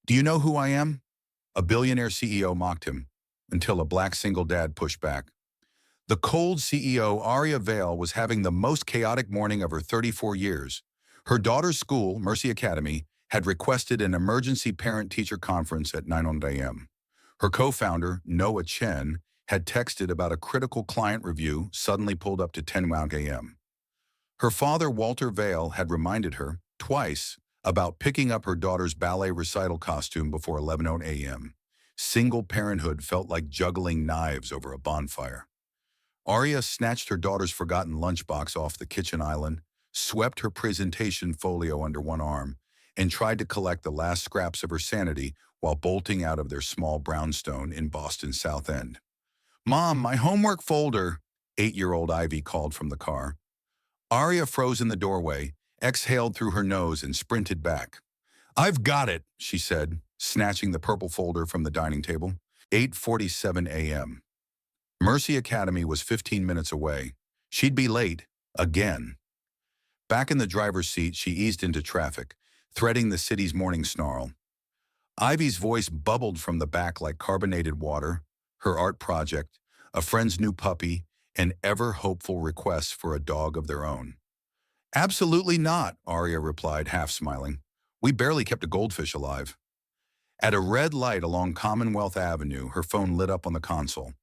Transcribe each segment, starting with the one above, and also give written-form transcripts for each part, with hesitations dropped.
Do you know who I am? A billionaire CEO mocked him, until a black single dad pushed back. The cold CEO, Aria Vale, was having the most chaotic morning of her 34 years. Her daughter's school, Mercy Academy, had requested an emergency parent-teacher conference at 9 a.m. Her co-founder, Noah Chen, had texted about a critical client review suddenly pulled up to 10 a.m. Her father, Walter Vale, had reminded her, twice, about picking up her daughter's ballet recital costume before 11 a.m. Single parenthood felt like juggling knives over a bonfire. Arya snatched her daughter's forgotten lunchbox off the kitchen island, swept her presentation folio under one arm, and tried to collect the last scraps of her sanity while bolting out of their small brownstone in Boston's South End. "Mom, my homework folder," 8-year-old Ivy called from the car. Arya froze in the doorway, exhaled through her nose, and sprinted back. "I've got it," she said, snatching the purple folder from the dining table. 8:47 a.m. Mercy Academy was 15 minutes away. She'd be late, again. Back in the driver's seat, she eased into traffic, threading the city's morning snarl. Ivy's voice bubbled from the back like carbonated water, her art project, a friend's new puppy, and ever-hopeful requests for a dog of their own. "Absolutely not," Arya replied, half smiling. "We barely kept a goldfish alive." At a red light along Commonwealth Avenue, her phone lit up on the console.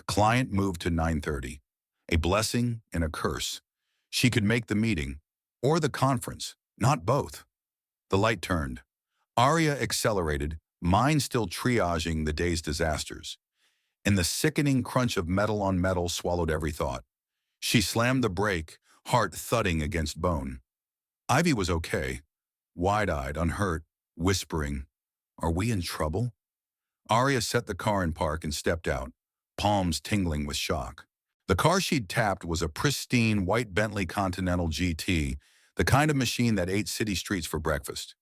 Client moved to 9:30. A blessing and a curse. She could make the meeting, or the conference, not both. The light turned. Arya accelerated, mind still triaging the day's disasters. And the sickening crunch of metal on metal swallowed every thought. She slammed the brake, heart thudding against bone. Ivy was okay, wide-eyed, unhurt, whispering, "Are we in trouble?" Arya set the car in park and stepped out, palms tingling with shock. The car she'd tapped was a pristine white Bentley Continental GT, the kind of machine that ate city streets for breakfast.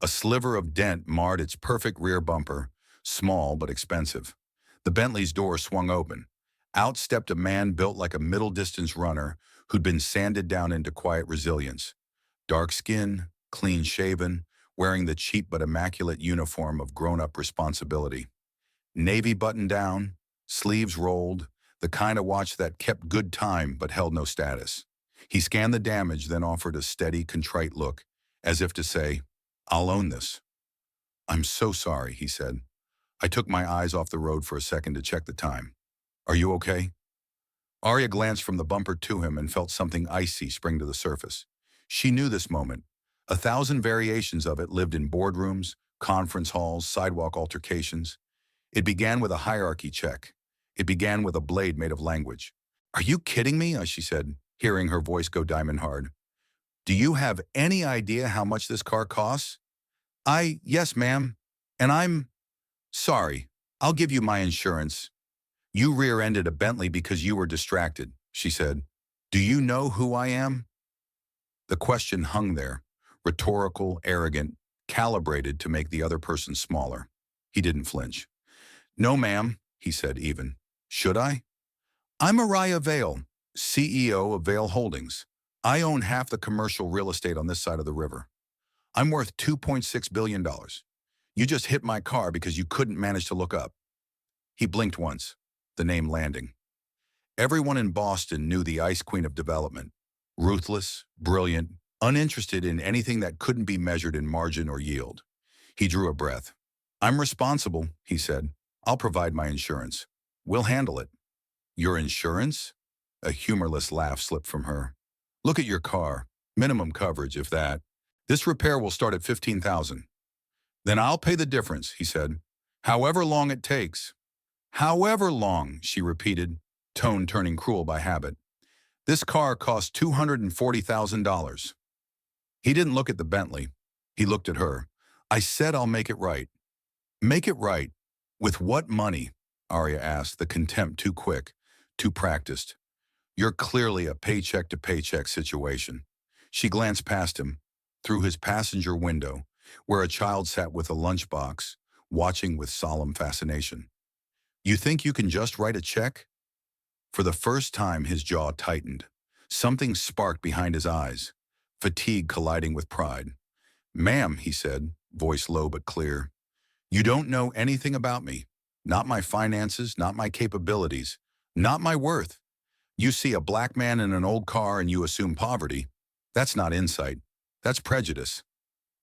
A sliver of dent marred its perfect rear bumper, small but expensive. The Bentley's door swung open. Out stepped a man built like a middle-distance runner who'd been sanded down into quiet resilience. Dark skin, clean-shaven, wearing the cheap but immaculate uniform of grown-up responsibility. Navy button-down, sleeves rolled, the kind of watch that kept good time but held no status. He scanned the damage, then offered a steady, contrite look, as if to say, "I'll own this." "I'm so sorry," he said. I took my eyes off the road for a second to check the time. "Are you okay?" Arya glanced from the bumper to him and felt something icy spring to the surface. She knew this moment. 1,000 variations of it lived in boardrooms, conference halls, sidewalk altercations. It began with a hierarchy check. It began with a blade made of language. "Are you kidding me?" she said, hearing her voice go diamond hard. "Do you have any idea how much this car costs?" Yes, ma'am. And I'm sorry. I'll give you my insurance." "You rear-ended a Bentley because you were distracted," she said. "Do you know who I am?" The question hung there, rhetorical, arrogant, calibrated to make the other person smaller. He didn't flinch. "No, ma'am," he said even. "Should I?" "I'm Araya Vale, CEO of Vale Holdings. I own half the commercial real estate on this side of the river. I'm worth $2.6 billion. You just hit my car because you couldn't manage to look up." He blinked once, the name landing. Everyone in Boston knew the ice queen of development. Ruthless, brilliant, uninterested in anything that couldn't be measured in margin or yield. He drew a breath. "I'm responsible," he said. "I'll provide my insurance. We'll handle it." "Your insurance?" A humorless laugh slipped from her. "Look at your car. Minimum coverage, if that. This repair will start at $15,000. "Then I'll pay the difference," he said. "However long it takes." "However long," she repeated, tone turning cruel by habit. "This car cost $240,000. He didn't look at the Bentley. He looked at her. "I said I'll make it right." "Make it right? With what money?" Arya asked, the contempt too quick, too practiced. "You're clearly a paycheck-to-paycheck situation." She glanced past him, through his passenger window, where a child sat with a lunchbox, watching with solemn fascination. "You think you can just write a check?" For the first time, his jaw tightened. Something sparked behind his eyes, fatigue colliding with pride. "Ma'am," he said, voice low but clear, You don't know anything about me. Not my finances, not my capabilities, not my worth. You see a black man in an old car and you assume poverty. That's not insight. That's prejudice.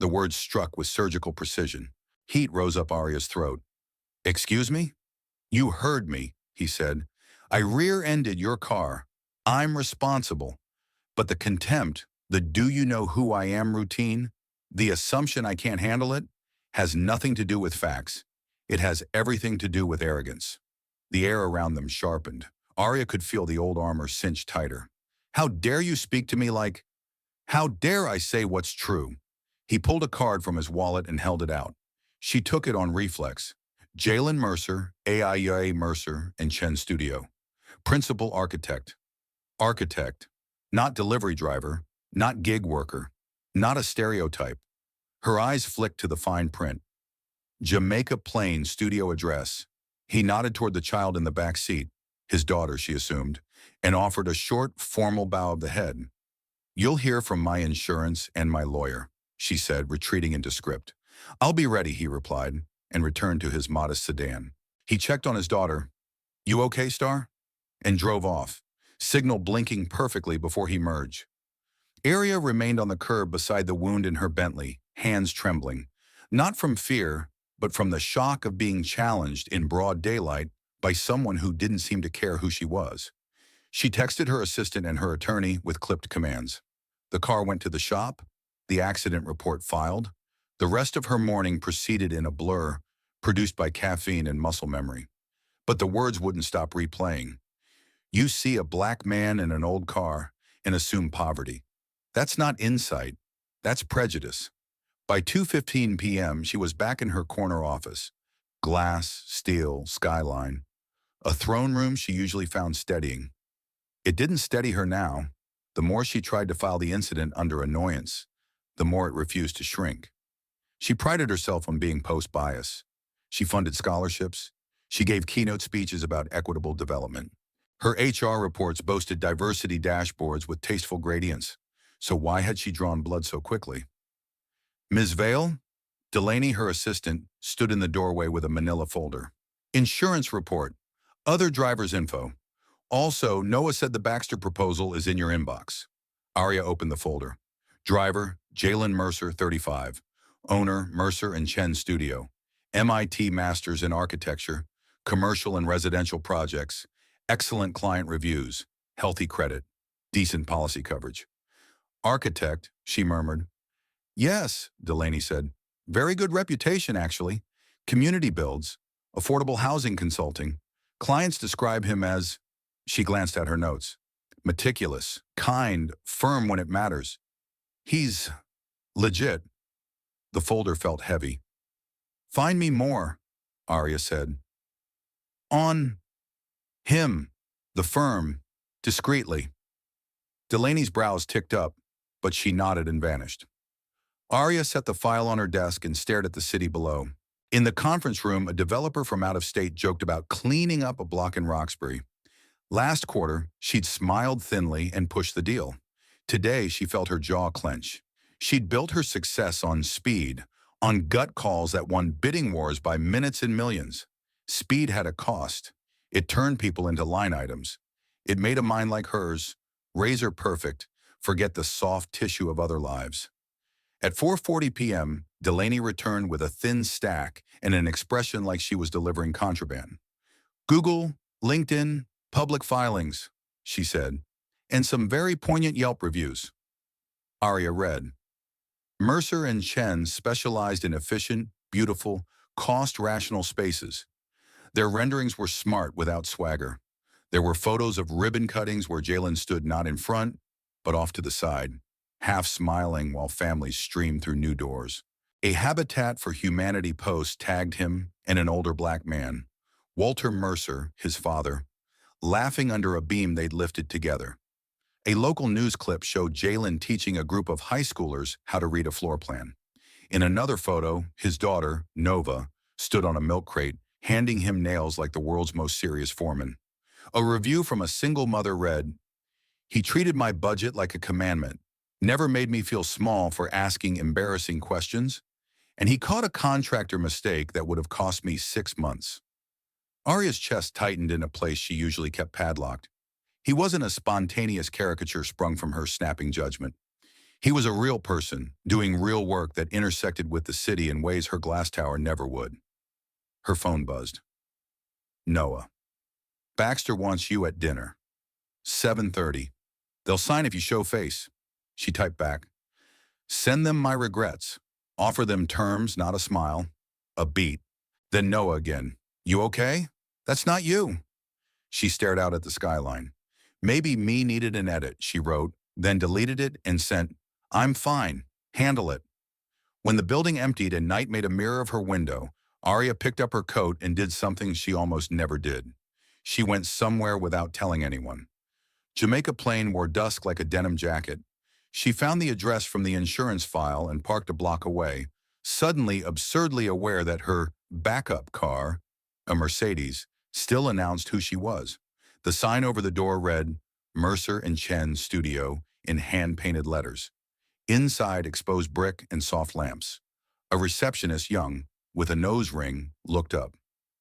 The words struck with surgical precision. Heat rose up Arya's throat. Excuse me? You heard me, he said. I rear-ended your car. I'm responsible. But the contempt, the do you know who I am routine, the assumption I can't handle it, has nothing to do with facts. It has everything to do with arrogance. The air around them sharpened. Arya could feel the old armor cinch tighter. How dare you speak to me like... How dare I say what's true? He pulled a card from his wallet and held it out. She took it on reflex. Jalen Mercer, AIA Mercer, and Chen Studio. Principal architect. Architect. Not delivery driver. Not gig worker. Not a stereotype. Her eyes flicked to the fine print. Jamaica Plain studio address. He nodded toward the child in the back seat, his daughter, she assumed, and offered a short, formal bow of the head. You'll hear from my insurance and my lawyer, she said, retreating into script. I'll be ready, he replied, and returned to his modest sedan. He checked on his daughter. You okay, Star? And drove off, signal blinking perfectly before he merged. Arya remained on the curb beside the wound in her Bentley, hands trembling, not from fear, but from the shock of being challenged in broad daylight by someone who didn't seem to care who she was. She texted her assistant and her attorney with clipped commands. The car went to the shop, the accident report filed. The rest of her morning proceeded in a blur, produced by caffeine and muscle memory. But the words wouldn't stop replaying. You see a black man in an old car and assume poverty. That's not insight. That's prejudice. By 2:15 p.m., she was back in her corner office. Glass, steel, skyline. A throne room she usually found steadying. It didn't steady her now. The more she tried to file the incident under annoyance, the more it refused to shrink. She prided herself on being post-bias. She funded scholarships. She gave keynote speeches about equitable development. Her HR reports boasted diversity dashboards with tasteful gradients. So why had she drawn blood so quickly? Ms. Vale? Delaney, her assistant, stood in the doorway with a manila folder. Insurance report. Other driver's info. Also, Noah said the Baxter proposal is in your inbox. Arya opened the folder. Driver, Jalen Mercer, 35. Owner, Mercer and Chen Studio. MIT Masters in Architecture. Commercial and residential projects. Excellent client reviews. Healthy credit. Decent policy coverage. Architect, she murmured. Yes, Delaney said. Very good reputation, actually. Community builds. Affordable housing consulting. Clients describe him as... She glanced at her notes. Meticulous, kind, firm when it matters. He's legit. The folder felt heavy. Find me more, Arya said. On him, the firm, discreetly. Delaney's brows ticked up, but she nodded and vanished. Arya set the file on her desk and stared at the city below. In the conference room, a developer from out of state joked about cleaning up a block in Roxbury. Last quarter, she'd smiled thinly and pushed the deal. Today, she felt her jaw clench. She'd built her success on speed, on gut calls that won bidding wars by minutes and millions. Speed had a cost. It turned people into line items. It made a mind like hers, razor perfect, forget the soft tissue of other lives. At 4:40 p.m., Delaney returned with a thin stack and an expression like she was delivering contraband. Google, LinkedIn, public filings, she said, and some very poignant Yelp reviews. Arya read. Mercer and Chen specialized in efficient, beautiful, cost-rational spaces. Their renderings were smart without swagger. There were photos of ribbon cuttings where Jalen stood not in front, but off to the side, half smiling while families streamed through new doors. A Habitat for Humanity post tagged him and an older black man, Walter Mercer, his father, laughing under a beam they'd lifted together. A local news clip showed Jalen teaching a group of high schoolers how to read a floor plan. In another photo, his daughter, Nova, stood on a milk crate, handing him nails like the world's most serious foreman. A review from a single mother read, "He treated my budget like a commandment, never made me feel small for asking embarrassing questions, and he caught a contractor mistake that would have cost me 6 months. Arya's chest tightened in a place she usually kept padlocked. He wasn't a spontaneous caricature sprung from her snapping judgment. He was a real person, doing real work that intersected with the city in ways her glass tower never would. Her phone buzzed. Noah. Baxter wants you at dinner. 7:30. They'll sign if you show face. She typed back. Send them my regrets. Offer them terms, not a smile. A beat. Then Noah again. You okay? That's not you. She stared out at the skyline. Maybe me needed an edit, she wrote, then deleted it and sent, I'm fine. Handle it. When the building emptied and night made a mirror of her window, Arya picked up her coat and did something she almost never did. She went somewhere without telling anyone. Jamaica Plain wore dusk like a denim jacket. She found the address from the insurance file and parked a block away, suddenly absurdly aware that her backup car, a Mercedes, still announced who she was. The sign over the door read, Mercer and Chen Studio, in hand-painted letters. Inside, exposed brick and soft lamps. A receptionist, young, with a nose ring, looked up.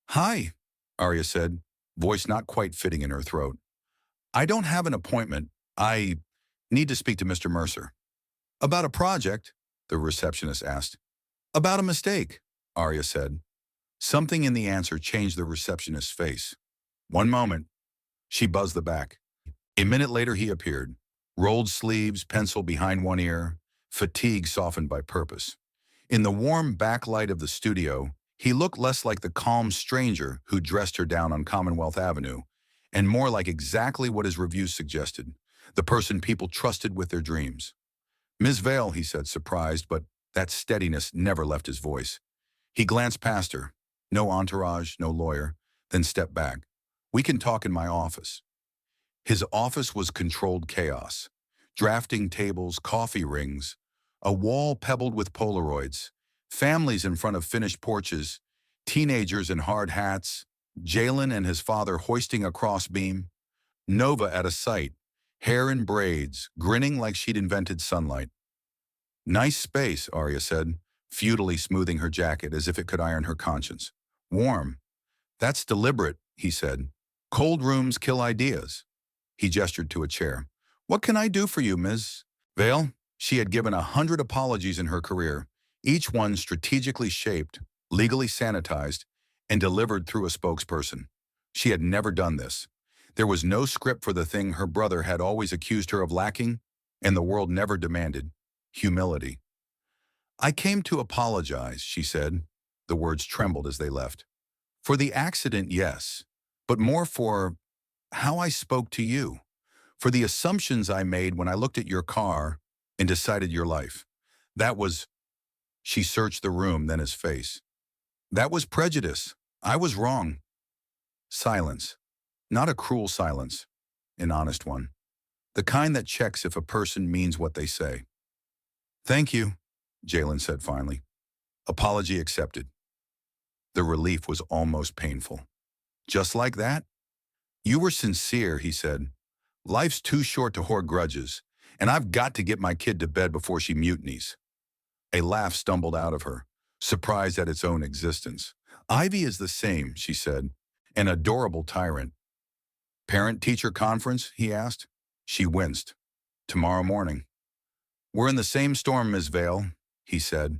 Hi, Arya said, voice not quite fitting in her throat. I don't have an appointment. I need to speak to Mr. Mercer. About a project? The receptionist asked. About a mistake, Arya said. Something in the answer changed the receptionist's face. One moment. She buzzed the back. A minute later he appeared. Rolled sleeves, pencil behind one ear, fatigue softened by purpose. In the warm backlight of the studio, he looked less like the calm stranger who dressed her down on Commonwealth Avenue, and more like exactly what his reviews suggested, the person people trusted with their dreams. Ms. Vale, he said, surprised, but that steadiness never left his voice. He glanced past her. No entourage, no lawyer, then stepped back. We can talk in my office. His office was controlled chaos. Drafting tables, coffee rings, a wall pebbled with Polaroids, families in front of finished porches, teenagers in hard hats, Jalen and his father hoisting a crossbeam, Nova at a site, hair in braids, grinning like she'd invented sunlight. Nice space, Arya said, futilely smoothing her jacket as if it could iron her conscience. Warm. That's deliberate, he said. Cold rooms kill ideas. He gestured to a chair. What can I do for you, Ms. Vale? She had given 100 apologies in her career, each one strategically shaped, legally sanitized, and delivered through a spokesperson. She had never done this. There was no script for the thing her brother had always accused her of lacking, and the world never demanded: humility. I came to apologize, she said. The words trembled as they left. For the accident, yes, but more for how I spoke to you, for the assumptions I made when I looked at your car and decided your life. That was, she searched the room, then his face. That was prejudice. I was wrong. Silence. Not a cruel silence, an honest one. The kind that checks if a person means what they say. Thank you, Jalen said finally. Apology accepted. The relief was almost painful. Just like that? You were sincere, he said. Life's too short to hoard grudges, and I've got to get my kid to bed before she mutinies. A laugh stumbled out of her, surprised at its own existence. Ivy is the same, she said, an adorable tyrant. Parent-teacher conference, he asked. She winced. Tomorrow morning. We're in the same storm, Ms. Vale, he said,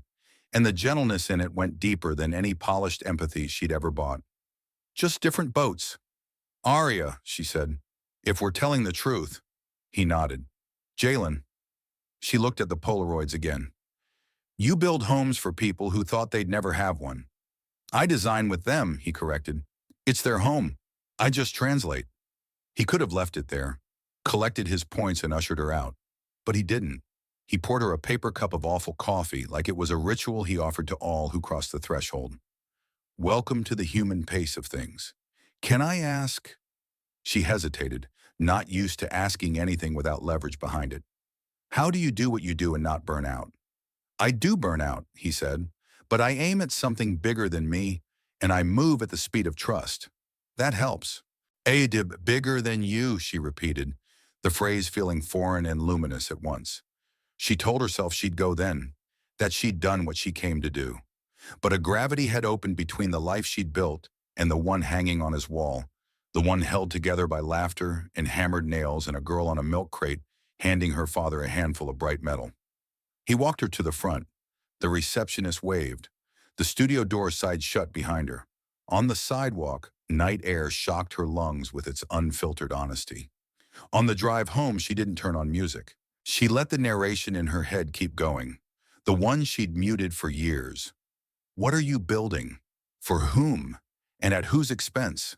and the gentleness in it went deeper than any polished empathy she'd ever bought. Just different boats. Arya, she said, if we're telling the truth. He nodded. Jalen. She looked at the Polaroids again. You build homes for people who thought they'd never have one. I design with them, he corrected. It's their home. I just translate. He could have left it there, collected his points and ushered her out. But he didn't. He poured her a paper cup of awful coffee like it was a ritual he offered to all who crossed the threshold. Welcome to the human pace of things. Can I ask? She hesitated, not used to asking anything without leverage behind it. How do you do what you do and not burn out? I do burn out, he said, but I aim at something bigger than me, and I move at the speed of trust. That helps. Adib, bigger than you, she repeated, the phrase feeling foreign and luminous at once. She told herself she'd go then, that she'd done what she came to do. But a gravity had opened between the life she'd built and the one hanging on his wall, the one held together by laughter and hammered nails and a girl on a milk crate handing her father a handful of bright metal. He walked her to the front. The receptionist waved. The studio door side shut behind her. On the sidewalk, night air shocked her lungs with its unfiltered honesty. On the drive home, she didn't turn on music. She let the narration in her head keep going, the one she'd muted for years. What are you building? For whom? And at whose expense?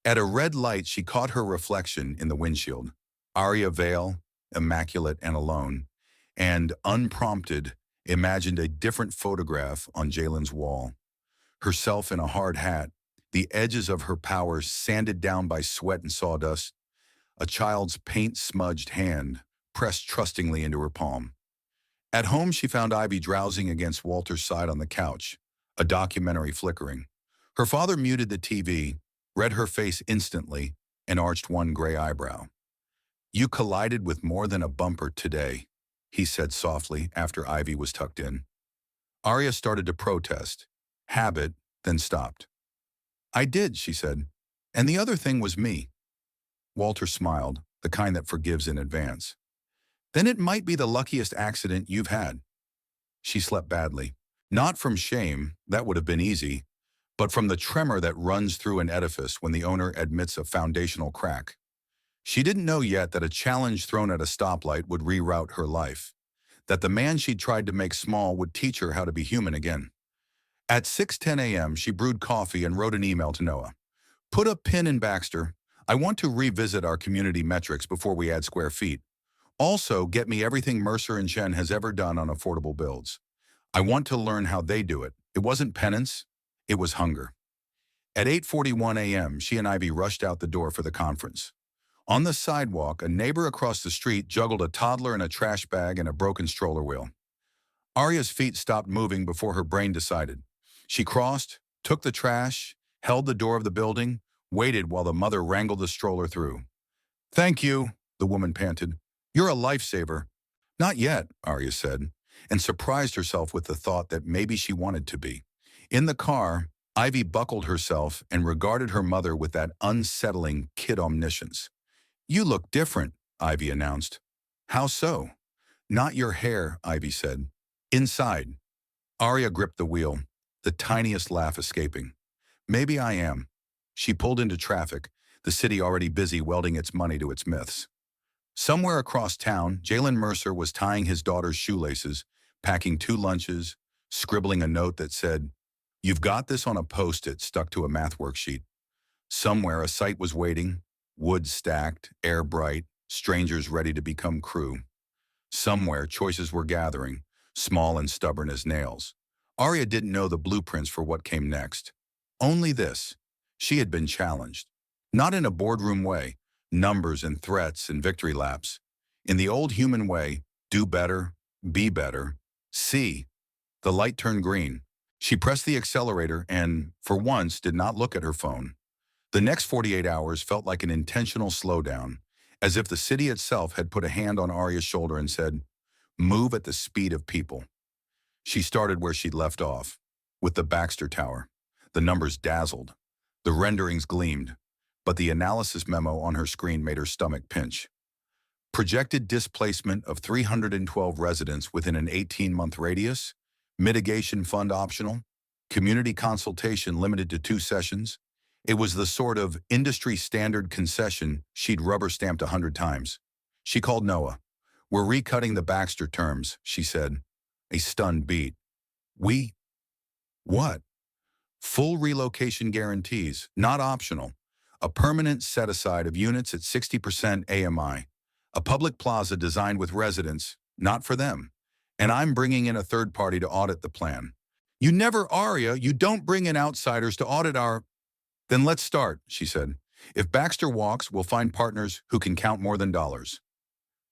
At a red light, she caught her reflection in the windshield. Arya Vale, immaculate and alone, and unprompted, imagined a different photograph on Jalen's wall. Herself in a hard hat, the edges of her power sanded down by sweat and sawdust, a child's paint-smudged hand pressed trustingly into her palm. At home, she found Ivy drowsing against Walter's side on the couch, a documentary flickering. Her father muted the TV, read her face instantly, and arched one gray eyebrow. "You collided with more than a bumper today," he said softly after Ivy was tucked in. Arya started to protest. Habit, then stopped. "I did," she said. "And the other thing was me." Walter smiled, the kind that forgives in advance. "Then it might be the luckiest accident you've had." She slept badly. Not from shame, that would have been easy, but from the tremor that runs through an edifice when the owner admits a foundational crack. She didn't know yet that a challenge thrown at a stoplight would reroute her life, that the man she'd tried to make small would teach her how to be human again. At 6:10 a.m., she brewed coffee and wrote an email to Noah. "Put a pin in Baxter. I want to revisit our community metrics before we add square feet. Also, get me everything Mercer and Chen has ever done on affordable builds. I want to learn how they do it. It wasn't penance, it was hunger." At 8:41 a.m., she and Ivy rushed out the door for the conference. On the sidewalk, a neighbor across the street juggled a toddler in a trash bag and a broken stroller wheel. Arya's feet stopped moving before her brain decided. She crossed, took the trash, held the door of the building, waited while the mother wrangled the stroller through. "Thank you," the woman panted. "You're a lifesaver." "Not yet," Arya said, and surprised herself with the thought that maybe she wanted to be. In the car, Ivy buckled herself and regarded her mother with that unsettling kid omniscience. "You look different," Ivy announced. "How so?" "Not your hair," Ivy said. "Inside." Arya gripped the wheel, the tiniest laugh escaping. "Maybe I am." She pulled into traffic, the city already busy welding its money to its myths. Somewhere across town, Jalen Mercer was tying his daughter's shoelaces, packing 2 lunches, scribbling a note that said, "You've got this," on a post-it stuck to a math worksheet. Somewhere a site was waiting, wood stacked, air bright, strangers ready to become crew. Somewhere choices were gathering, small and stubborn as nails. Arya didn't know the blueprints for what came next. Only this: she had been challenged. Not in a boardroom way, numbers and threats and victory laps. In the old human way, do better, be better, see. The light turned green. She pressed the accelerator and, for once, did not look at her phone. The next 48 hours felt like an intentional slowdown, as if the city itself had put a hand on Arya's shoulder and said, "Move at the speed of people." She started where she'd left off, with the Baxter Tower. The numbers dazzled. The renderings gleamed, but the analysis memo on her screen made her stomach pinch. Projected displacement of 312 residents within an 18-month radius, mitigation fund optional, community consultation limited to 2 sessions. It was the sort of industry-standard concession she'd rubber-stamped 100 times. She called Noah. "We're recutting the Baxter terms," she said. A stunned beat. "We? What?" "Full relocation guarantees, not optional. A permanent set-aside of units at 60% AMI. A public plaza designed with residents, not for them. And I'm bringing in a third party to audit the plan." "You never, Arya, you don't bring in outsiders to audit our—" "Then let's start," she said. "If Baxter walks, we'll find partners who can count more than dollars."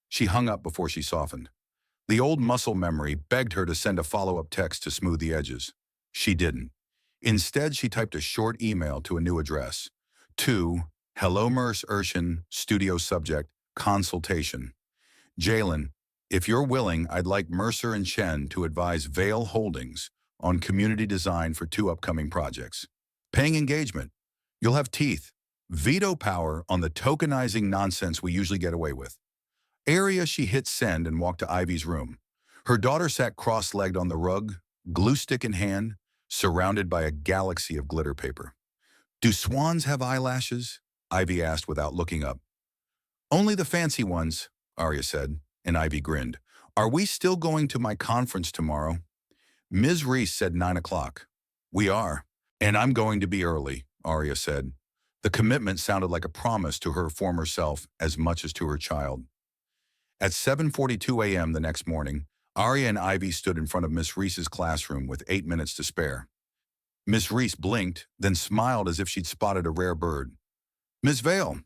She hung up before she softened. The old muscle memory begged her to send a follow-up text to smooth the edges. She didn't. Instead, she typed a short email to a new address. To Hello Merce Urshan, studio subject, consultation. "Jalen, if you're willing, I'd like Mercer and Chen to advise Vale Holdings, on community design for 2 upcoming projects. Paying engagement. You'll have teeth. Veto power on the tokenizing nonsense we usually get away with. Area she hit send and walked to Ivy's room. Her daughter sat cross-legged on the rug, glue stick in hand, surrounded by a galaxy of glitter paper. Do swans have eyelashes? Ivy asked without looking up. Only the fancy ones, Arya said, and Ivy grinned. Are we still going to my conference tomorrow? Ms. Reese said 9 o'clock. We are. And I'm going to be early, Arya said. The commitment sounded like a promise to her former self as much as to her child. At 7:42 a.m. the next morning, Arya and Ivy stood in front of Miss Reese's classroom with 8 minutes to spare. Miss Reese blinked, then smiled as if she'd spotted a rare bird. Miss Vale,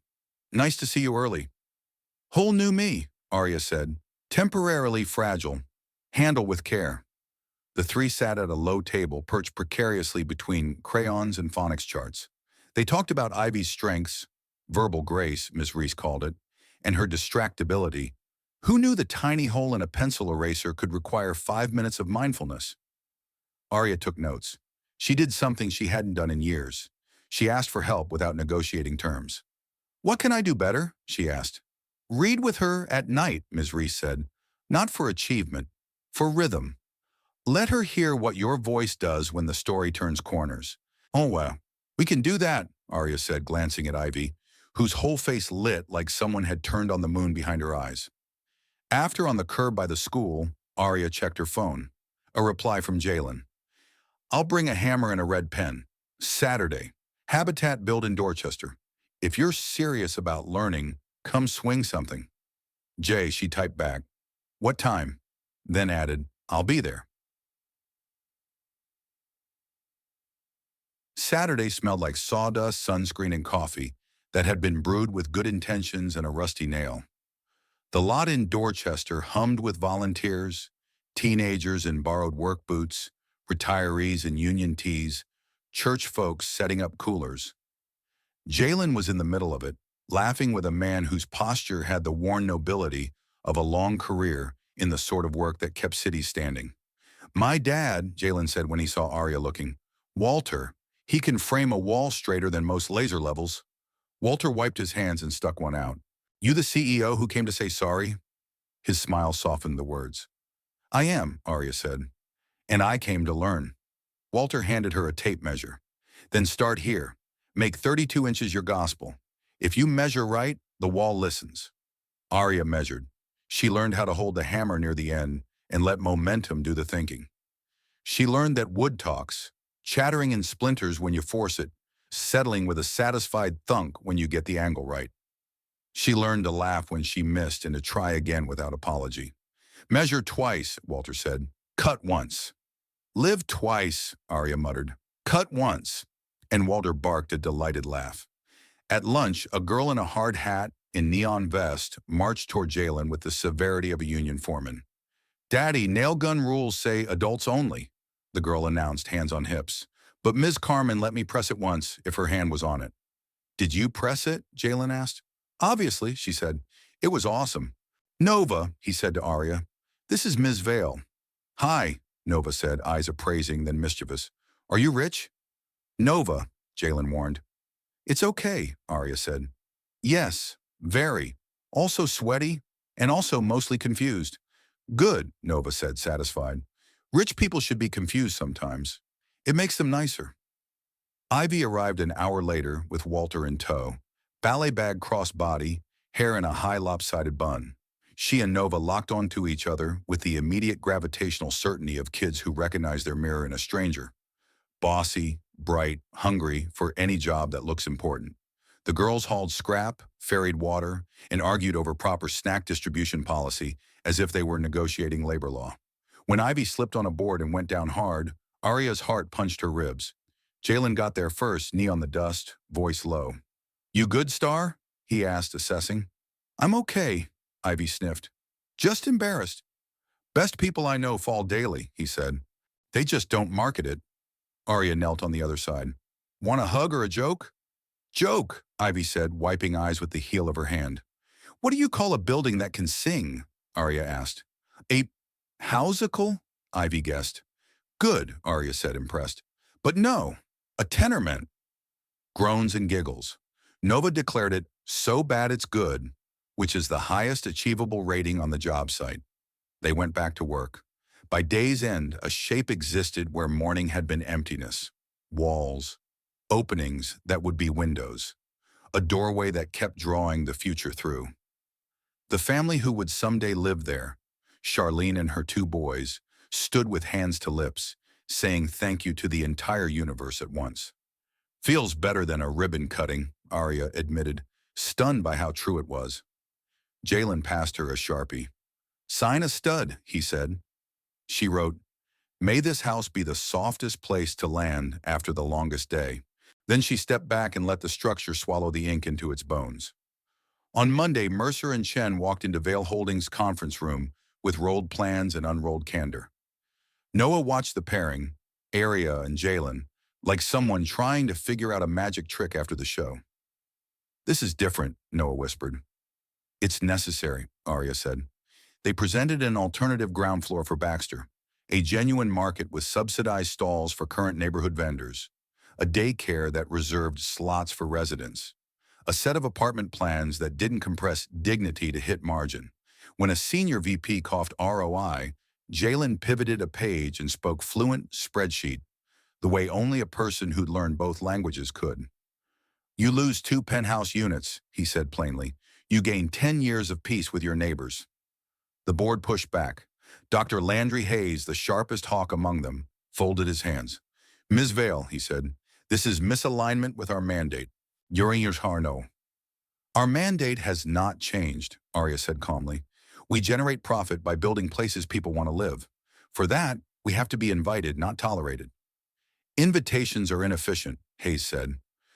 nice to see you early. Whole new me, Arya said. Temporarily fragile. Handle with care. The three sat at a low table perched precariously between crayons and phonics charts. They talked about Ivy's strengths, verbal grace, Miss Reese called it, and her distractibility. Who knew the tiny hole in a pencil eraser could require 5 minutes of mindfulness? Arya took notes. She did something she hadn't done in years. She asked for help without negotiating terms. What can I do better? She asked. Read with her at night, Ms. Reese said. Not for achievement, for rhythm. Let her hear what your voice does when the story turns corners. Oh, well, we can do that, Arya said, glancing at Ivy, whose whole face lit like someone had turned on the moon behind her eyes. After on the curb by the school, Arya checked her phone. A reply from Jalen. I'll bring a hammer and a red pen. Saturday. Habitat build in Dorchester. If you're serious about learning, come swing something. Jay, she typed back. What time? Then added, I'll be there. Saturday smelled like sawdust, sunscreen, and coffee that had been brewed with good intentions and a rusty nail. The lot in Dorchester hummed with volunteers, teenagers in borrowed work boots, retirees in union tees, church folks setting up coolers. Jalen was in the middle of it, laughing with a man whose posture had the worn nobility of a long career in the sort of work that kept cities standing. My dad, Jalen said when he saw Arya looking. Walter, he can frame a wall straighter than most laser levels. Walter wiped his hands and stuck one out. You the CEO who came to say sorry? His smile softened the words. I am, Arya said. And I came to learn. Walter handed her a tape measure. Then start here. Make 32 inches your gospel. If you measure right, the wall listens. Arya measured. She learned how to hold the hammer near the end and let momentum do the thinking. She learned that wood talks, chattering in splinters when you force it, settling with a satisfied thunk when you get the angle right. She learned to laugh when she missed and to try again without apology. Measure twice, Walter said. Cut once. Live twice, Arya muttered. Cut once. And Walter barked a delighted laugh. At lunch, a girl in a hard hat and neon vest marched toward Jalen with the severity of a union foreman. Daddy, nail gun rules say adults only, the girl announced, hands on hips. But Ms. Carmen let me press it once if her hand was on it. Did you press it? Jalen asked. Obviously, she said. It was awesome. Nova, he said to Arya. This is Ms. Vale. Hi, Nova said, eyes appraising, then mischievous. Are you rich? Nova, Jalen warned. It's okay, Arya said. Yes, very. Also sweaty, and also mostly confused. Good, Nova said, satisfied. Rich people should be confused sometimes. It makes them nicer. Ivy arrived an hour later with Walter in tow. Ballet bag cross-body, hair in a high lopsided bun. She and Nova locked onto each other with the immediate gravitational certainty of kids who recognize their mirror in a stranger. Bossy, bright, hungry for any job that looks important. The girls hauled scrap, ferried water, and argued over proper snack distribution policy as if they were negotiating labor law. When Ivy slipped on a board and went down hard, Arya's heart punched her ribs. Jalen got there first, knee on the dust, voice low. You good, Star? He asked, assessing. I'm okay, Ivy sniffed. Just embarrassed. Best people I know fall daily, he said. They just don't market it. Arya knelt on the other side. Want a hug or a joke? Joke, Ivy said, wiping eyes with the heel of her hand. What do you call a building that can sing? Arya asked. A houseicle? Ivy guessed. Good, Arya said, impressed. But no, a tenement. Groans and giggles. Nova declared it so bad it's good, which is the highest achievable rating on the job site. They went back to work. By day's end, a shape existed where morning had been emptiness. Walls. Openings that would be windows. A doorway that kept drawing the future through. The family who would someday live there, Charlene and her two boys, stood with hands to lips, saying thank you to the entire universe at once. Feels better than a ribbon cutting, Arya admitted, stunned by how true it was. Jalen passed her a Sharpie. Sign a stud, he said. She wrote, may this house be the softest place to land after the longest day. Then she stepped back and let the structure swallow the ink into its bones. On Monday, Mercer and Chen walked into Vail Holdings' conference room with rolled plans and unrolled candor. Noah watched the pairing, Arya and Jalen, like someone trying to figure out a magic trick after the show. This is different, Noah whispered. It's necessary, Arya said. They presented an alternative ground floor for Baxter, a genuine market with subsidized stalls for current neighborhood vendors, a daycare that reserved slots for residents, a set of apartment plans that didn't compress dignity to hit margin. When a senior VP coughed ROI, Jalen pivoted a page and spoke fluent spreadsheet, the way only a person who'd learned both languages could. You lose 2 penthouse units, he said plainly. You gain 10 years of peace with your neighbors. The board pushed back. Dr. Landry Hayes, the sharpest hawk among them, folded his hands. Ms. Vale, he said, this is misalignment with our mandate. During your Harno. Our mandate has not changed, Arya said calmly. We generate profit by building places people want to live. For that, we have to be invited, not tolerated. Invitations are inefficient, Hayes said.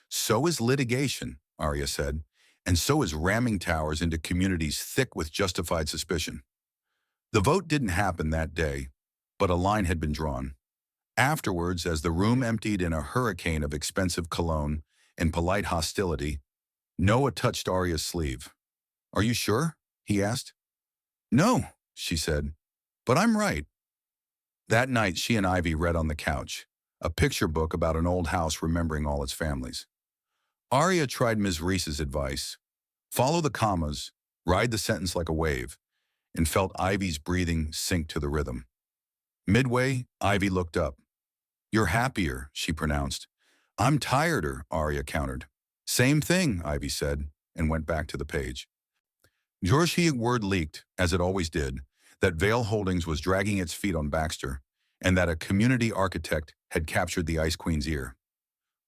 So is litigation, Arya said, and so is ramming towers into communities thick with justified suspicion. The vote didn't happen that day, but a line had been drawn. Afterwards, as the room emptied in a hurricane of expensive cologne and polite hostility, Noah touched Arya's sleeve. Are you sure? He asked. No, she said, but I'm right. That night, she and Ivy read on the couch, a picture book about an old house remembering all its families. Arya tried Ms. Reese's advice. Follow the commas, ride the sentence like a wave, and felt Ivy's breathing sink to the rhythm. Midway, Ivy looked up. You're happier, she pronounced. I'm tireder, Arya countered. Same thing, Ivy said, and went back to the page. Georgia's word leaked, as it always did, that Vail Holdings was dragging its feet on Baxter, and that a community architect had captured the Ice Queen's ear.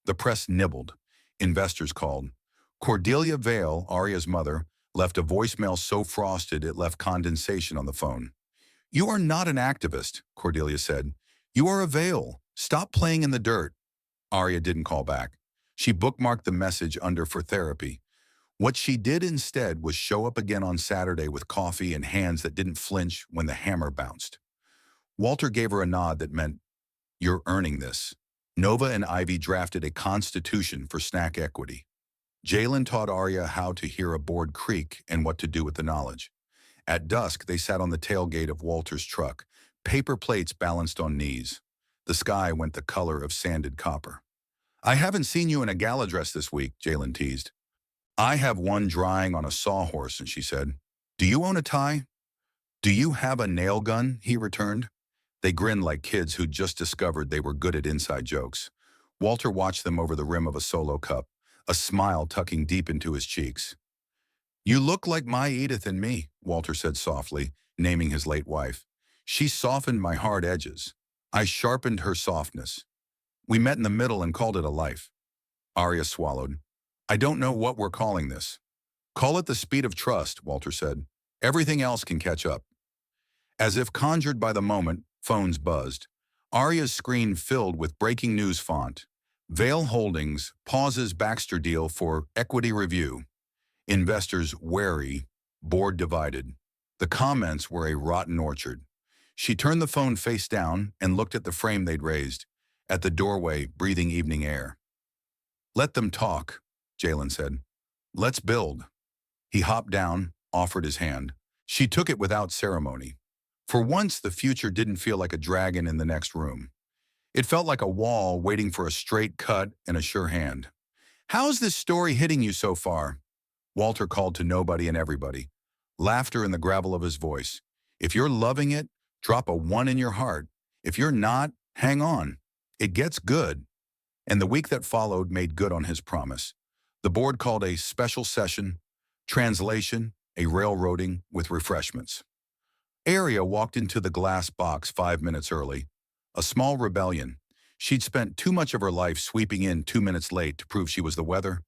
The press nibbled. Investors called. Cordelia Vail, Arya's mother, left a voicemail so frosted it left condensation on the phone. You are not an activist, Cordelia said. You are a Vail. Stop playing in the dirt. Arya didn't call back. She bookmarked the message under for therapy. What she did instead was show up again on Saturday with coffee and hands that didn't flinch when the hammer bounced. Walter gave her a nod that meant, you're earning this. Nova and Ivy drafted a constitution for snack equity. Jalen taught Arya how to hear a board creak and what to do with the knowledge. At dusk, they sat on the tailgate of Walter's truck, paper plates balanced on knees. The sky went the color of sanded copper. I haven't seen you in a gala dress this week, Jalen teased. I have one drying on a sawhorse, and she said, do you own a tie? Do you have a nail gun? He returned. They grinned like kids who'd just discovered they were good at inside jokes. Walter watched them over the rim of a solo cup, a smile tucking deep into his cheeks. You look like my Edith and me, Walter said softly, naming his late wife. She softened my hard edges. I sharpened her softness. We met in the middle and called it a life. Arya swallowed. I don't know what we're calling this. Call it the speed of trust, Walter said. Everything else can catch up. As if conjured by the moment, phones buzzed. Arya's screen filled with breaking news font. Vail Holdings pauses Baxter deal for equity review. Investors wary, board divided. The comments were a rotten orchard. She turned the phone face down and looked at the frame they'd raised, at the doorway breathing evening air. Let them talk, Jalen said. Let's build. He hopped down, offered his hand. She took it without ceremony. For once, the future didn't feel like a dragon in the next room. It felt like a wall waiting for a straight cut and a sure hand. "How's this story hitting you so far?" Walter called to nobody and everybody, laughter in the gravel of his voice. "If you're loving it, drop a 1 in your heart. If you're not, hang on. It gets good." And the week that followed made good on his promise. The board called a special session, translation, a railroading with refreshments. Aria walked into the glass box 5 minutes early, a small rebellion. She'd spent too much of her life sweeping in 2 minutes late to prove she was the weather.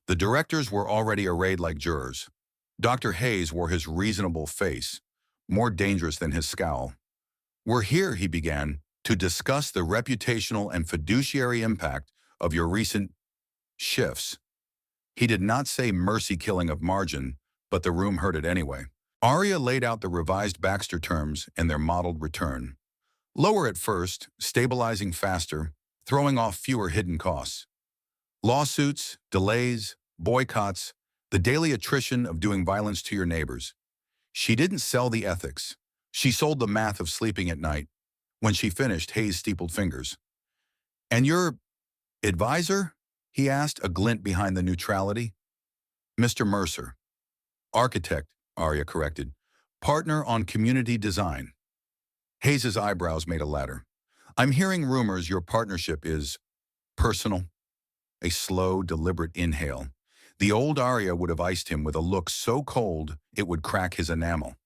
The directors were already arrayed like jurors. Dr. Hayes wore his reasonable face, more dangerous than his scowl. "We're here," he began, "to discuss the reputational and fiduciary impact of your recent shifts." He did not say mercy killing of margin, but the room heard it anyway. Arya laid out the revised Baxter terms and their modeled return. Lower at first, stabilizing faster, throwing off fewer hidden costs. Lawsuits, delays, boycotts, the daily attrition of doing violence to your neighbors. She didn't sell the ethics. She sold the math of sleeping at night. When she finished, Hayes steepled fingers. "And your advisor?" he asked, a glint behind the neutrality. "Mr. Mercer." "Architect," Arya corrected. "Partner on community design." Hayes's eyebrows made a ladder. "I'm hearing rumors your partnership is personal." A slow, deliberate inhale. The old Arya would have iced him with a look so cold it would crack his enamel.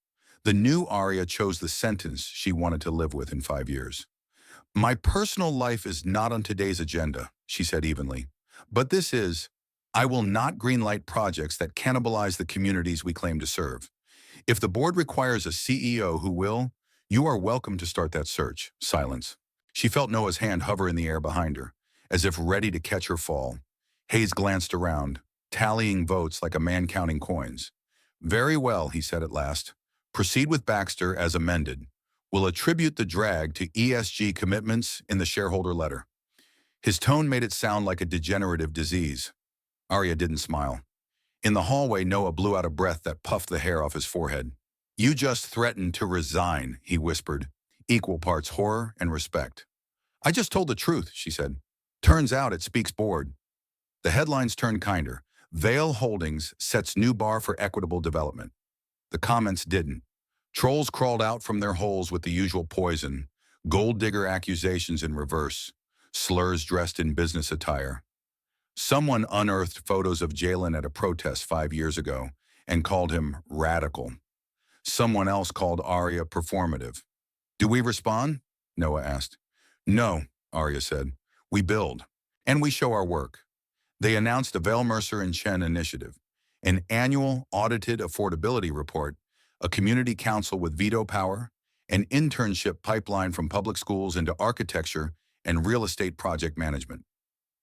The new Arya chose the sentence she wanted to live with in 5 years. "My personal life is not on today's agenda," she said evenly. "But this is. I will not greenlight projects that cannibalize the communities we claim to serve. If the board requires a CEO who will, you are welcome to start that search." Silence. She felt Noah's hand hover in the air behind her, as if ready to catch her fall. Hayes glanced around, tallying votes like a man counting coins. "Very well," he said at last. "Proceed with Baxter as amended. We'll attribute the drag to ESG commitments in the shareholder letter." His tone made it sound like a degenerative disease. Arya didn't smile. In the hallway, Noah blew out a breath that puffed the hair off his forehead. "You just threatened to resign," he whispered, equal parts horror and respect. "I just told the truth," she said. "Turns out it speaks board." The headlines turned kinder. "Vale Holdings sets new bar for equitable development." The comments didn't. Trolls crawled out from their holes with the usual poison, gold digger accusations in reverse, slurs dressed in business attire. Someone unearthed photos of Jalen at a protest 5 years ago and called him radical. Someone else called Arya performative. "Do we respond?" Noah asked. "No," Arya said. "We build. And we show our work." They announced the Vail Mercer and Chen initiative, an annual audited affordability report, a community council with veto power, an internship pipeline from public schools into architecture and real estate project management.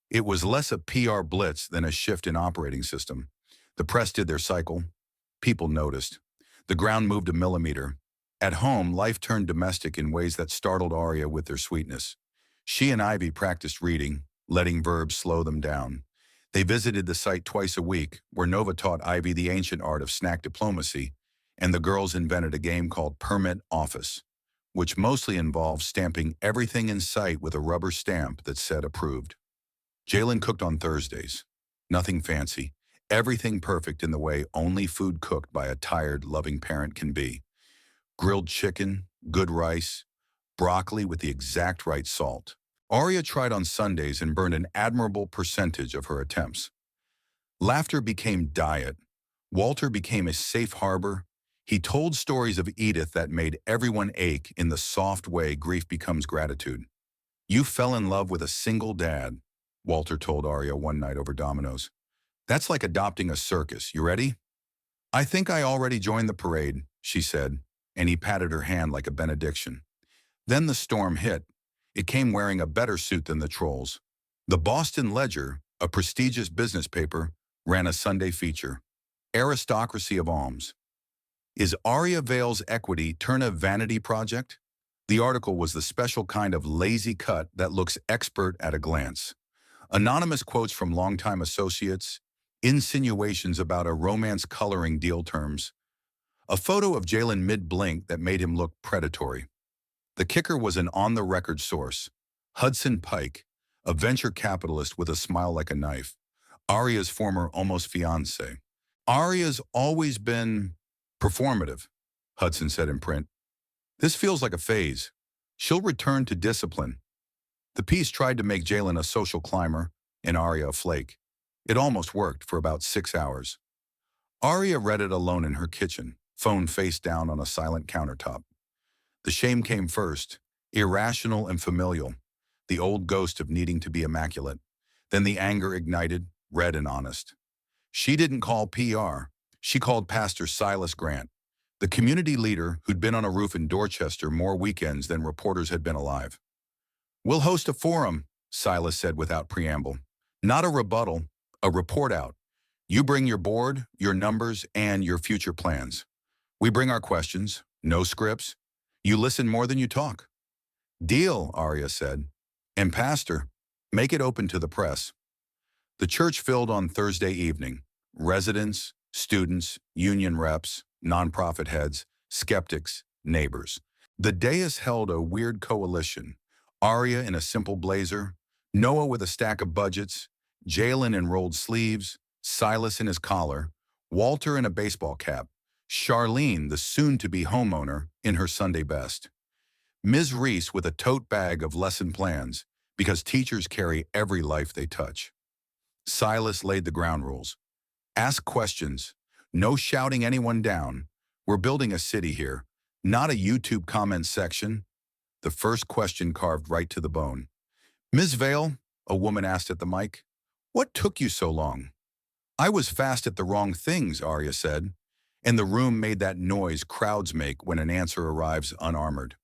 It was less a PR blitz than a shift in operating system. The press did their cycle. People noticed. The ground moved a millimeter. At home, life turned domestic in ways that startled Arya with their sweetness. She and Ivy practiced reading, letting verbs slow them down. They visited the site twice a week, where Nova taught Ivy the ancient art of snack diplomacy, and the girls invented a game called Permit Office, which mostly involved stamping everything in sight with a rubber stamp that said approved. Jalen cooked on Thursdays. Nothing fancy. Everything perfect in the way only food cooked by a tired, loving parent can be. Grilled chicken, good rice, broccoli with the exact right salt. Arya tried on Sundays and burned an admirable percentage of her attempts. Laughter became diet. Walter became a safe harbor. He told stories of Edith that made everyone ache in the soft way grief becomes gratitude. "You fell in love with a single dad," Walter told Arya one night over dominoes. "That's like adopting a circus. You ready?" "I think I already joined the parade," she said, and he patted her hand like a benediction. Then the storm hit. It came wearing a better suit than the trolls. The Boston Ledger, a prestigious business paper, ran a Sunday feature. Aristocracy of Alms. Is Arya Vale's equity turn a vanity project? The article was the special kind of lazy cut that looks expert at a glance. Anonymous quotes from longtime associates, insinuations about a romance coloring deal terms, a photo of Jalen mid-blink that made him look predatory. The kicker was an on-the-record source, Hudson Pike, a venture capitalist with a smile like a knife. Arya's former almost fiancé. Arya's always been performative, Hudson said in print. This feels like a phase. She'll return to discipline. The piece tried to make Jalen a social climber and Arya a flake. It almost worked for about 6 hours. Arya read it alone in her kitchen, phone face down on a silent countertop. The shame came first, irrational and familial, the old ghost of needing to be immaculate. Then the anger ignited, red and honest. She didn't call PR. She called Pastor Silas Grant, the community leader who'd been on a roof in Dorchester more weekends than reporters had been alive. "We'll host a forum," Silas said without preamble. "Not a rebuttal, a report out. You bring your board, your numbers, and your future plans. We bring our questions, no scripts. You listen more than you talk." "Deal," Arya said. "And Pastor, make it open to the press." The church filled on Thursday evening. Residents, students, union reps, nonprofit heads, skeptics, neighbors. The dais held a weird coalition. Arya in a simple blazer, Noah with a stack of budgets, Jalen in rolled sleeves, Silas in his collar, Walter in a baseball cap, Charlene, the soon-to-be homeowner, in her Sunday best. Ms. Reese with a tote bag of lesson plans, because teachers carry every life they touch. Silas laid the ground rules. Ask questions. No shouting anyone down. We're building a city here, not a YouTube comment section. The first question carved right to the bone. "Ms. Vale," a woman asked at the mic, "what took you so long?" "I was fast at the wrong things," Arya said, and the room made that noise crowds make when an answer arrives unarmored.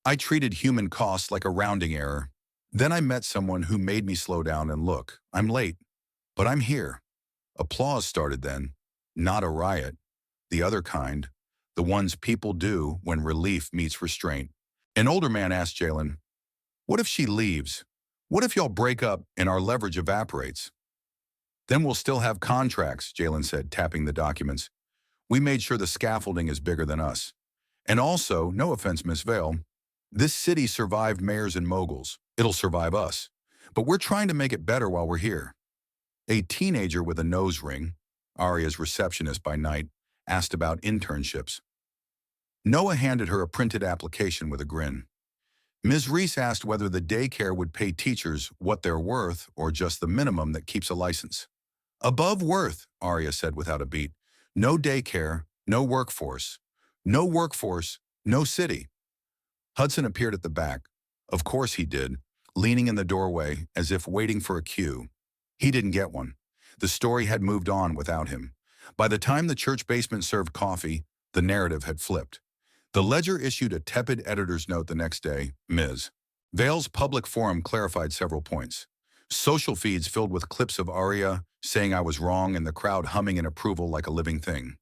"I treated human costs like a rounding error. Then I met someone who made me slow down and look. I'm late, but I'm here." Applause started then, not a riot, the other kind, the ones people do when relief meets restraint. An older man asked Jalen, "What if she leaves? What if y'all break up and our leverage evaporates?" "Then we'll still have contracts," Jalen said, tapping the documents. "We made sure the scaffolding is bigger than us. And also, no offense, Miss Vale, this city survived mayors and moguls. It'll survive us. But we're trying to make it better while we're here." A teenager with a nose ring, Arya's receptionist by night, asked about internships. Noah handed her a printed application with a grin. Ms. Reese asked whether the daycare would pay teachers what they're worth or just the minimum that keeps a license. "Above worth," Arya said without a beat. "No daycare, no workforce. No workforce, no city." Hudson appeared at the back. Of course he did, leaning in the doorway as if waiting for a cue. He didn't get one. The story had moved on without him. By the time the church basement served coffee, the narrative had flipped. The Ledger issued a tepid editor's note the next day. Ms. Vale's public forum clarified several points. Social feeds filled with clips of Arya saying I was wrong and the crowd humming in approval like a living thing.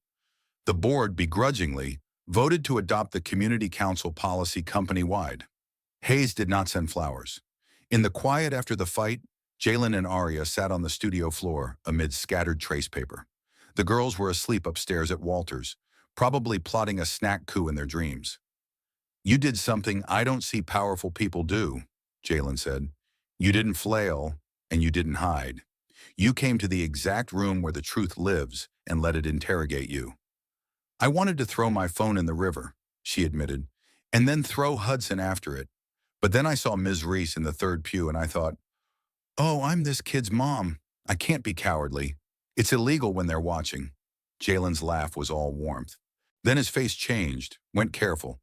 The board, begrudgingly, voted to adopt the community council policy company-wide. Hayes did not send flowers. In the quiet after the fight, Jalen and Arya sat on the studio floor amid scattered trace paper. The girls were asleep upstairs at Walter's, probably plotting a snack coup in their dreams. "You did something I don't see powerful people do," Jalen said. "You didn't flail, and you didn't hide. You came to the exact room where the truth lives and let it interrogate you." "I wanted to throw my phone in the river," she admitted, "and then throw Hudson after it. But then I saw Ms. Reese in the third pew and I thought, oh, I'm this kid's mom. I can't be cowardly. It's illegal when they're watching." Jalen's laugh was all warmth. Then his face changed, went careful,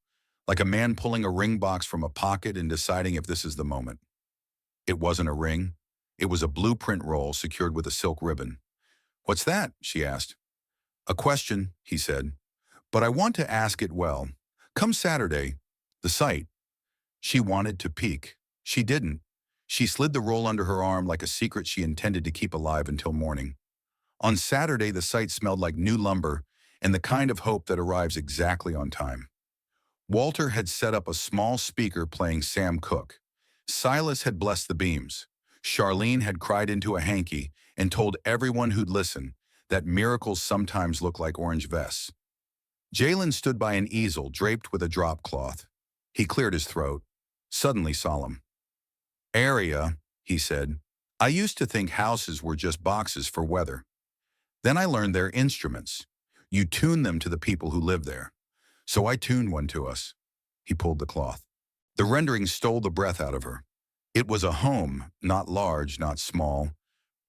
like a man pulling a ring box from a pocket and deciding if this is the moment. It wasn't a ring. It was a blueprint roll secured with a silk ribbon. "What's that?" she asked. "A question," he said. "But I want to ask it well. Come Saturday, the site." She wanted to peek. She didn't. She slid the roll under her arm like a secret she intended to keep alive until morning. On Saturday, the site smelled like new lumber and the kind of hope that arrives exactly on time. Walter had set up a small speaker playing Sam Cooke. Silas had blessed the beams. Charlene had cried into a hanky and told everyone who'd listen that miracles sometimes look like orange vests. Jalen stood by an easel draped with a drop cloth. He cleared his throat, suddenly solemn. Area, he said. I used to think houses were just boxes for weather. Then I learned they're instruments. You tune them to the people who live there. So I tuned one to us. He pulled the cloth. The rendering stole the breath out of her. It was a home, not large, not small.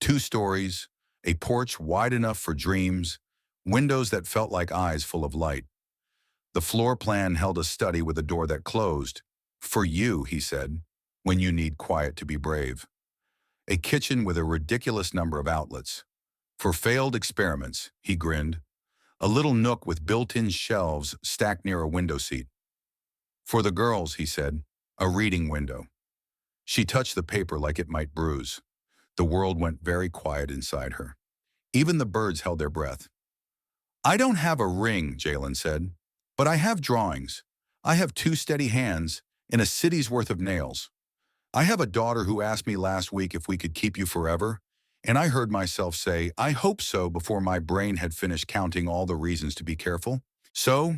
2 stories, a porch wide enough for dreams, windows that felt like eyes full of light. The floor plan held a study with a door that closed. For you, he said, when you need quiet to be brave. A kitchen with a ridiculous number of outlets. For failed experiments, he grinned. A little nook with built-in shelves stacked near a window seat. For the girls, he said, a reading window. She touched the paper like it might bruise. The world went very quiet inside her. Even the birds held their breath. I don't have a ring, Jalen said, but I have drawings. I have 2 steady hands and a city's worth of nails. I have a daughter who asked me last week if we could keep you forever, and I heard myself say, I hope so, before my brain had finished counting all the reasons to be careful. So,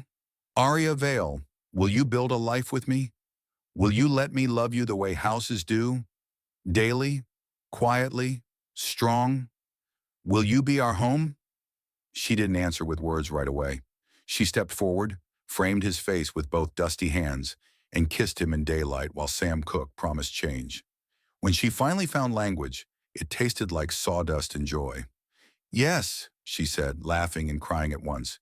Aria Vale, will you build a life with me? Will you let me love you the way houses do? Daily, quietly, strong? Will you be our home? She didn't answer with words right away. She stepped forward, framed his face with both dusty hands, and kissed him in daylight while Sam Cooke promised change. When she finally found language, it tasted like sawdust and joy. Yes, she said, laughing and crying at once.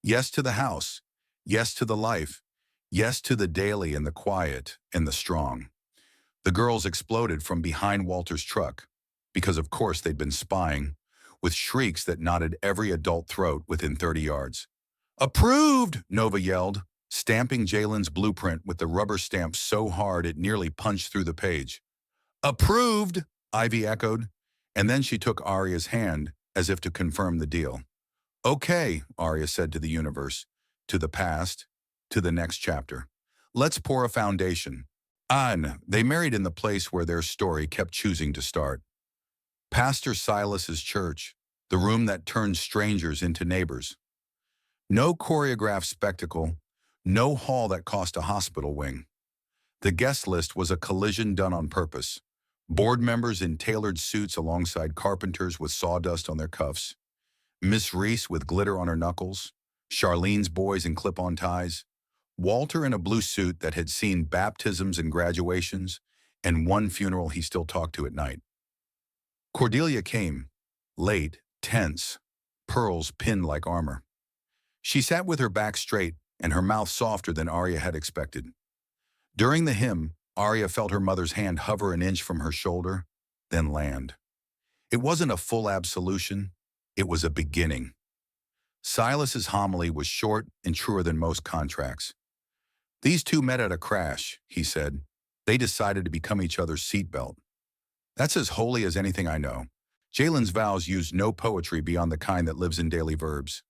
Yes to the house. Yes to the life. Yes to the daily and the quiet and the strong. The girls exploded from behind Walter's truck, because of course they'd been spying, with shrieks that knotted every adult throat within 30 yards. Approved, Nova yelled, stamping Jalen's blueprint with the rubber stamp so hard it nearly punched through the page. Approved, Ivy echoed, and then she took Aria's hand as if to confirm the deal. Okay, Aria said to the universe, to the past, to the next chapter. Let's pour a foundation. And they married in the place where their story kept choosing to start. Pastor Silas's church, the room that turned strangers into neighbors. No choreographed spectacle, no hall that cost a hospital wing. The guest list was a collision done on purpose. Board members in tailored suits alongside carpenters with sawdust on their cuffs. Miss Reese with glitter on her knuckles. Charlene's boys in clip-on ties. Walter in a blue suit that had seen baptisms and graduations, and one funeral he still talked to at night. Cordelia came, late, tense, pearls pinned like armor. She sat with her back straight and her mouth softer than Aria had expected. During the hymn, Aria felt her mother's hand hover an inch from her shoulder, then land. It wasn't a full absolution, it was a beginning. Silas's homily was short and truer than most contracts. These two met at a crash, he said. They decided to become each other's seatbelt. That's as holy as anything I know. Jalen's vows used no poetry beyond the kind that lives in daily verbs.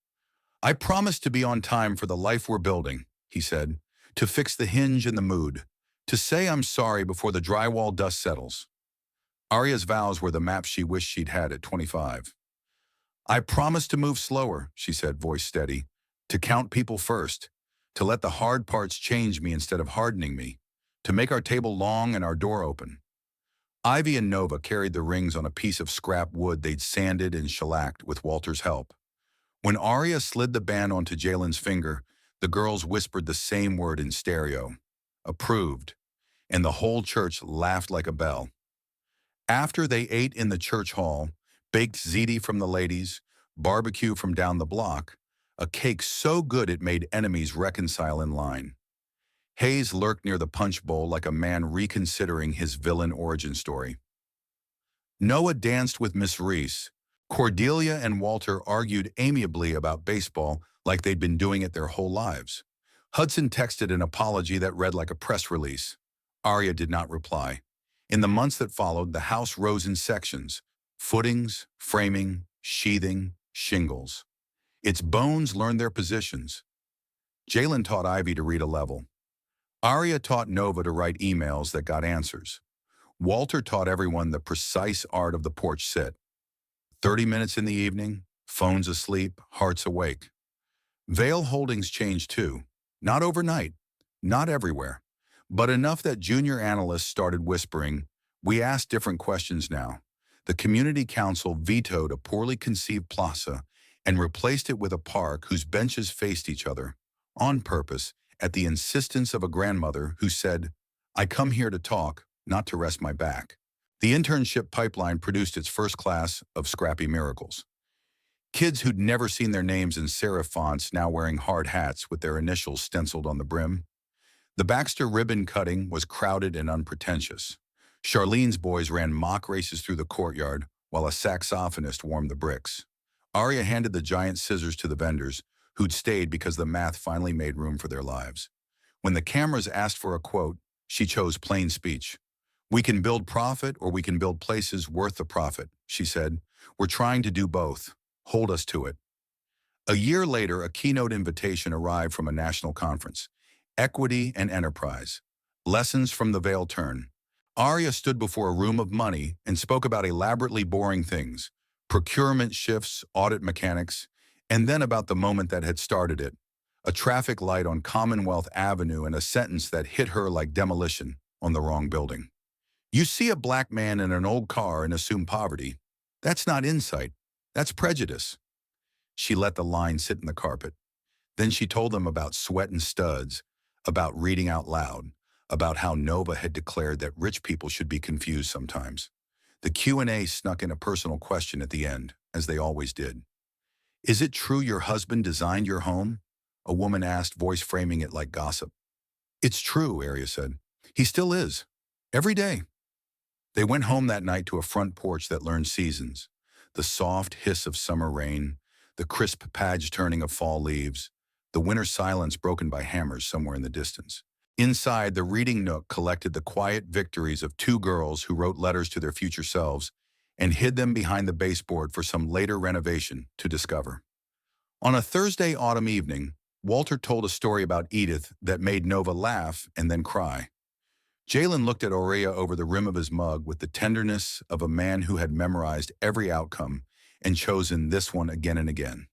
I promise to be on time for the life we're building, he said, to fix the hinge and the mood, to say I'm sorry before the drywall dust settles. Aria's vows were the map she wished she'd had at 25. I promise to move slower, she said, voice steady, to count people first, to let the hard parts change me instead of hardening me, to make our table long and our door open. Ivy and Nova carried the rings on a piece of scrap wood they'd sanded and shellacked with Walter's help. When Aria slid the band onto Jalen's finger, the girls whispered the same word in stereo, approved, and the whole church laughed like a bell. After they ate in the church hall, baked ziti from the ladies, barbecue from down the block, a cake so good it made enemies reconcile in line. Hayes lurked near the punch bowl like a man reconsidering his villain origin story. Noah danced with Miss Reese. Cordelia and Walter argued amiably about baseball like they'd been doing it their whole lives. Hudson texted an apology that read like a press release. Aria did not reply. In the months that followed, the house rose in sections: footings, framing, sheathing, shingles. Its bones learned their positions. Jalen taught Ivy to read a level. Aria taught Nova to write emails that got answers. Walter taught everyone the precise art of the porch sit. 30 minutes in the evening, phones asleep, hearts awake. Vale Holdings changed too. Not overnight, not everywhere, but enough that junior analysts started whispering, We ask different questions now. The community council vetoed a poorly conceived plaza and replaced it with a park whose benches faced each other, on purpose, at the insistence of a grandmother who said, "I come here to talk, not to rest my back." The internship pipeline produced its first class of scrappy miracles. Kids who'd never seen their names in serif fonts now wearing hard hats with their initials stenciled on the brim. The Baxter ribbon cutting was crowded and unpretentious. Charlene's boys ran mock races through the courtyard while a saxophonist warmed the bricks. Arya handed the giant scissors to the vendors, who'd stayed because the math finally made room for their lives. When the cameras asked for a quote, she chose plain speech. "We can build profit or we can build places worth the profit," she said. "We're trying to do both. Hold us to it." A year later, a keynote invitation arrived from a national conference. Equity and Enterprise. Lessons from the Veil Turn. Arya stood before a room of money and spoke about elaborately boring things, procurement shifts, audit mechanics, and then about the moment that had started it, a traffic light on Commonwealth Avenue and a sentence that hit her like demolition on the wrong building. You see a black man in an old car and assume poverty. That's not insight. That's prejudice. She let the line sit in the carpet. Then she told them about sweat and studs, about reading out loud, about how Nova had declared that rich people should be confused sometimes. The Q&A snuck in a personal question at the end, as they always did. "Is it true your husband designed your home?" a woman asked, voice framing it like gossip. "It's true," Arya said. "He still is. Every day." They went home that night to a front porch that learned seasons. The soft hiss of summer rain, the crisp page turning of fall leaves, the winter silence broken by hammers somewhere in the distance. Inside, the reading nook collected the quiet victories of two girls who wrote letters to their future selves and hid them behind the baseboard for some later renovation to discover. On a Thursday autumn evening, Walter told a story about Edith that made Nova laugh and then cry. Jalen looked at Aurea over the rim of his mug with the tenderness of a man who had memorized every outcome and chosen this one again and again.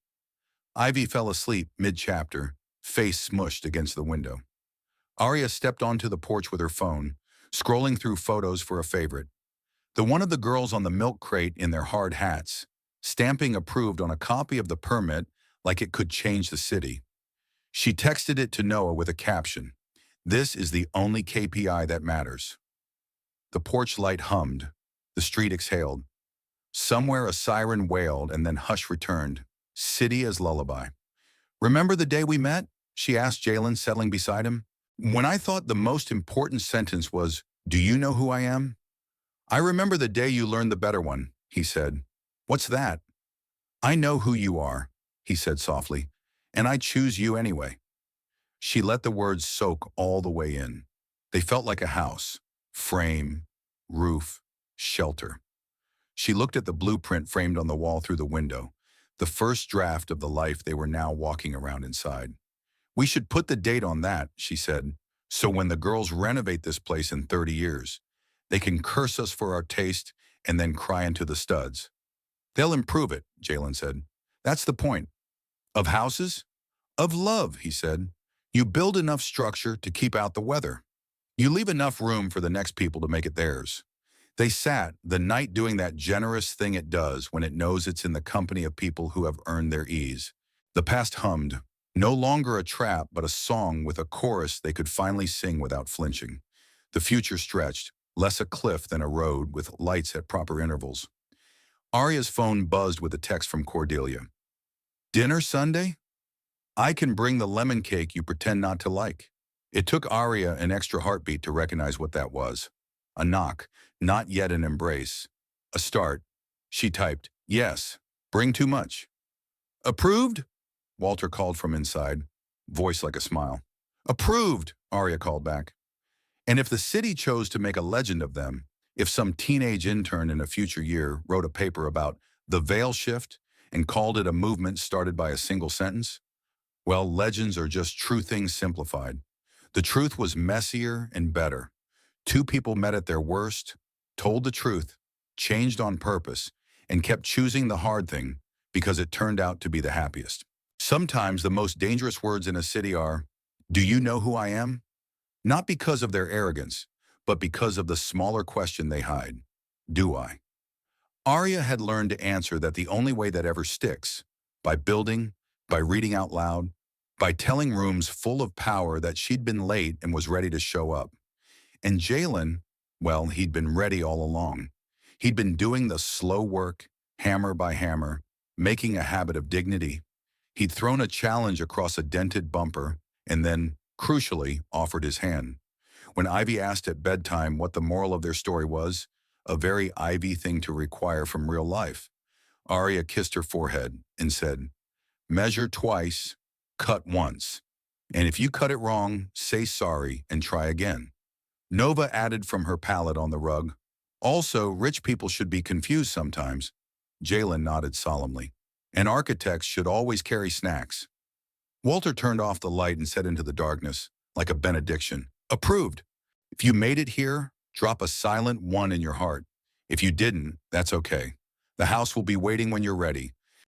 Ivy fell asleep mid-chapter, face smushed against the window. Arya stepped onto the porch with her phone, scrolling through photos for a favorite. The one of the girls on the milk crate in their hard hats, stamping approved on a copy of the permit like it could change the city. She texted it to Noah with a caption, "This is the only KPI that matters." The porch light hummed. The street exhaled. Somewhere a siren wailed and then hush returned, city as lullaby. "Remember the day we met?" she asked Jalen, settling beside him. "When I thought the most important sentence was, 'Do you know who I am?'" "I remember the day you learned the better one," he said. "What's that?" "I know who you are," he said softly, "and I choose you anyway." She let the words soak all the way in. They felt like a house, frame, roof, shelter. She looked at the blueprint framed on the wall through the window, the first draft of the life they were now walking around inside. "We should put the date on that," she said, "so when the girls renovate this place in 30 years, they can curse us for our taste and then cry into the studs." "They'll improve it," Jalen said. "That's the point." "Of houses?" "Of love," he said. "You build enough structure to keep out the weather. You leave enough room for the next people to make it theirs." They sat, the night doing that generous thing it does when it knows it's in the company of people who have earned their ease. The past hummed, no longer a trap, but a song with a chorus they could finally sing without flinching. The future stretched, less a cliff than a road with lights at proper intervals. Arya's phone buzzed with a text from Cordelia. "Dinner Sunday? I can bring the lemon cake you pretend not to like." It took Arya an extra heartbeat to recognize what that was. A knock, not yet an embrace. A start. She typed, "Yes, bring too much." "Approved?" Walter called from inside, voice like a smile. "Approved," Arya called back. And if the city chose to make a legend of them, if some teenage intern in a future year wrote a paper about the veil shift and called it a movement started by a single sentence, well, legends are just true things simplified. The truth was messier and better. Two people met at their worst, told the truth, changed on purpose, and kept choosing the hard thing because it turned out to be the happiest. Sometimes the most dangerous words in a city are, "Do you know who I am?" Not because of their arrogance, but because of the smaller question they hide. Do I? Arya had learned to answer that the only way that ever sticks, by building, by reading out loud, by telling rooms full of power that she'd been late and was ready to show up. And Jalen, well, he'd been ready all along. He'd been doing the slow work, hammer by hammer, making a habit of dignity. He'd thrown a challenge across a dented bumper and then, crucially, offered his hand. When Ivy asked at bedtime what the moral of their story was, a very Ivy thing to require from real life, Arya kissed her forehead and said, "Measure twice, cut once. And if you cut it wrong, say sorry and try again." Nova added from her palette on the rug, "Also, rich people should be confused sometimes." Jalen nodded solemnly. "And architects should always carry snacks." Walter turned off the light and said into the darkness, like a benediction, "Approved. If you made it here, drop a silent 1 in your heart. If you didn't, that's okay. The house will be waiting when you're ready.